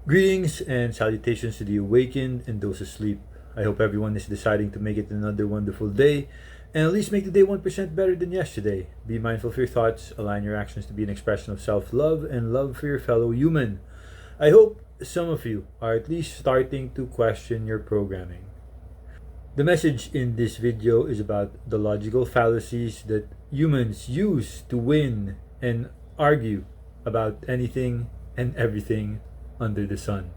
Greetings and salutations to the awakened and those asleep. I hope everyone is deciding to make it another wonderful day and at least make the day 1% better than yesterday. Be mindful of your thoughts, align your actions to be an expression of self love and love for your fellow human. I hope some of you are at least starting to question your programming. The message in this video is about the logical fallacies that humans use to win and argue about anything and everything under the sun.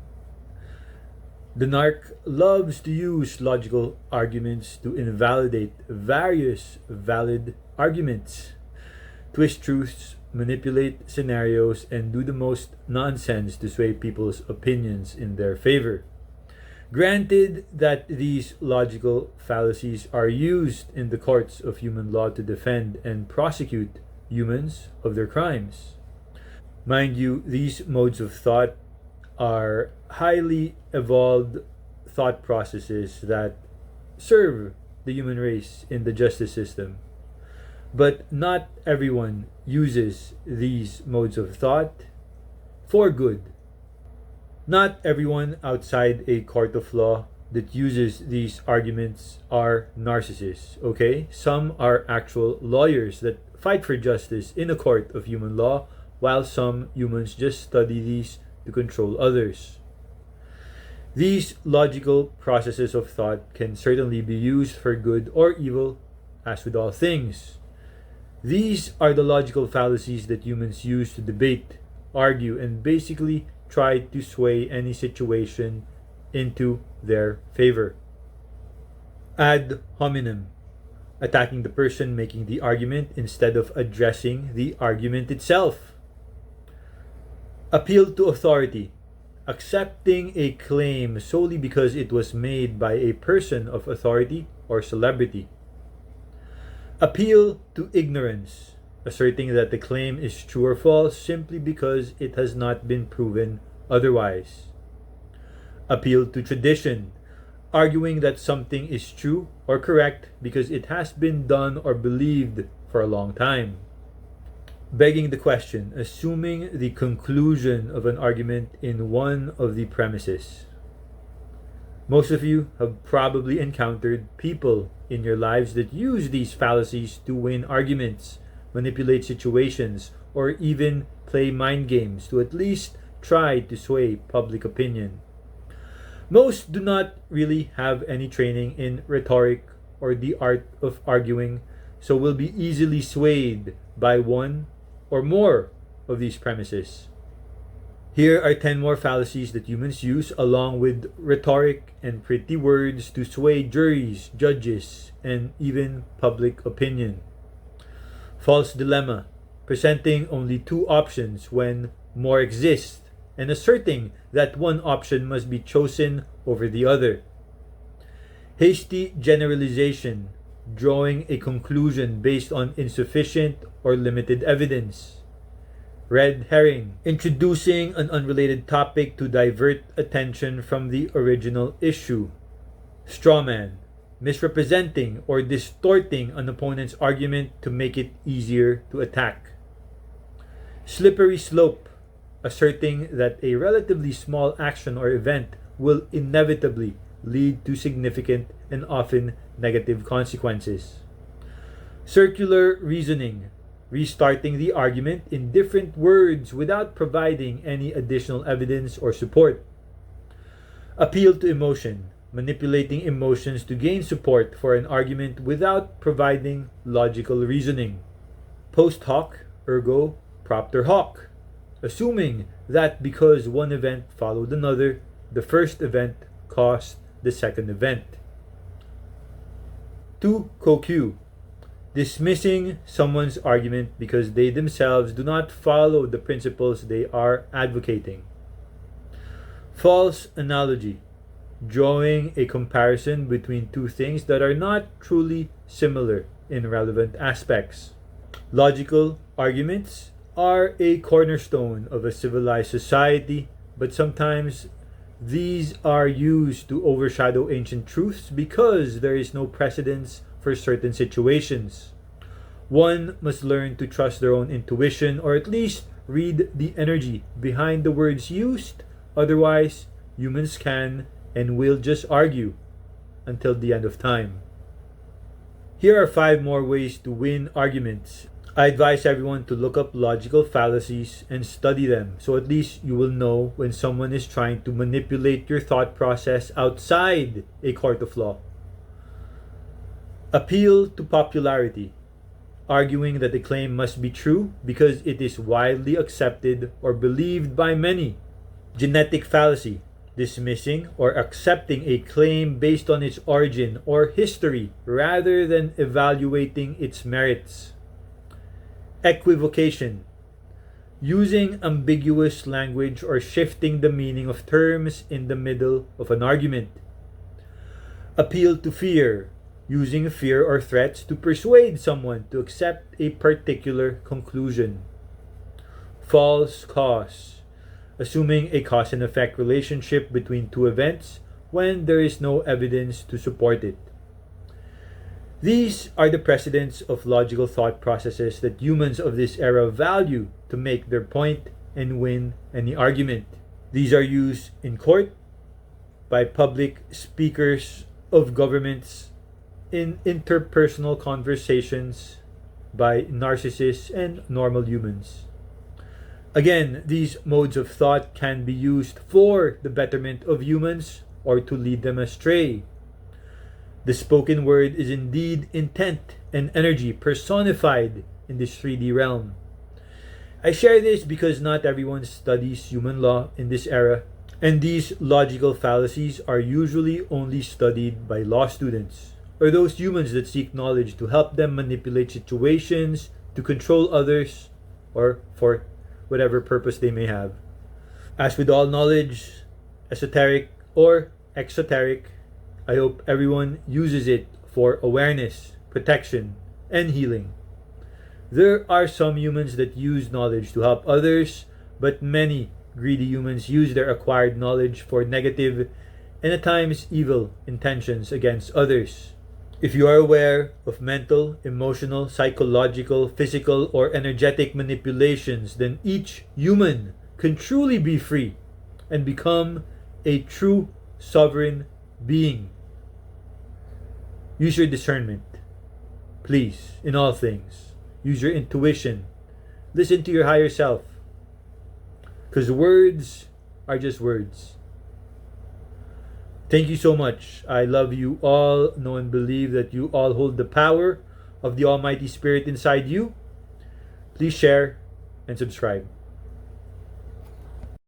The narc loves to use logical arguments to invalidate various valid arguments, twist truths, manipulate scenarios, and do the most nonsense to sway people's opinions in their favor. Granted that these logical fallacies are used in the courts of human law to defend and prosecute humans of their crimes. Mind you, these modes of thought are highly evolved thought processes that serve the human race in the justice system. But not everyone uses these modes of thought for good. Not everyone outside a court of law that uses these arguments are narcissists, okay? Some are actual lawyers that fight for justice in a court of human law, while some humans just study these to control others. These logical processes of thought can certainly be used for good or evil, as with all things. These are the logical fallacies that humans use to debate, argue, and basically try to sway any situation into their favor. Ad hominem, attacking the person making the argument instead of addressing the argument itself. Appeal to authority, accepting a claim solely because it was made by a person of authority or celebrity. Appeal to ignorance, asserting that the claim is true or false simply because it has not been proven otherwise. Appeal to tradition, arguing that something is true or correct because it has been done or believed for a long time. Begging the question, assuming the conclusion of an argument in one of the premises. Most of you have probably encountered people in your lives that use these fallacies to win arguments, manipulate situations, or even play mind games to at least try to sway public opinion. Most do not really have any training in rhetoric or the art of arguing, so will be easily swayed by one or more of these premises. Here are 10 more fallacies that humans use along with rhetoric and pretty words to sway juries, judges, and even public opinion. False dilemma, presenting only two options when more exist and asserting that one option must be chosen over the other. Hasty generalization, drawing a conclusion based on insufficient or limited evidence. Red herring, introducing an unrelated topic to divert attention from the original issue. Strawman, misrepresenting or distorting an opponent's argument to make it easier to attack. Slippery slope, asserting that a relatively small action or event will inevitably lead to significant and often negative consequences. Circular reasoning, restarting the argument in different words without providing any additional evidence or support. Appeal to emotion, manipulating emotions to gain support for an argument without providing logical reasoning. Post hoc, ergo propter hoc, assuming that because one event followed another, the first event caused the second event. To co-cue, dismissing someone's argument because they themselves do not follow the principles they are advocating. False analogy, drawing a comparison between two things that are not truly similar in relevant aspects. Logical arguments are a cornerstone of a civilized society, but sometimes these are used to overshadow ancient truths because there is no precedence for certain situations. One must learn to trust their own intuition or at least read the energy behind the words used Otherwise, humans can and will just argue until the end of time. Here are 5 more ways to win arguments. I advise everyone to look up logical fallacies and study them, so at least you will know when someone is trying to manipulate your thought process outside a court of law. Appeal to popularity, arguing that the claim must be true because it is widely accepted or believed by many. Genetic fallacy, dismissing or accepting a claim based on its origin or history rather than evaluating its merits. Equivocation, using ambiguous language or shifting the meaning of terms in the middle of an argument. Appeal to fear, using fear or threats to persuade someone to accept a particular conclusion. False cause, assuming a cause and effect relationship between 2 events when there is no evidence to support it. These are the precedents of logical thought processes that humans of this era value to make their point and win any argument. These are used in court, by public speakers of governments, in interpersonal conversations, by narcissists and normal humans. Again, these modes of thought can be used for the betterment of humans or to lead them astray. The spoken word is indeed intent and energy personified in this 3D realm. I share this because not everyone studies human law in this era, and these logical fallacies are usually only studied by law students or those humans that seek knowledge to help them manipulate situations, to control others, or for whatever purpose they may have. As with all knowledge, esoteric or exoteric, I hope everyone uses it for awareness, protection, and healing. There are some humans that use knowledge to help others, but many greedy humans use their acquired knowledge for negative and at times evil intentions against others. If you are aware of mental, emotional, psychological, physical, or energetic manipulations, then each human can truly be free and become a true sovereign being. Use your discernment, please, in all things. Use your intuition. Listen to your higher self. Because words are just words. Thank you so much. I love you all. Know and believe that you all hold the power of the Almighty Spirit inside you. Please share and subscribe.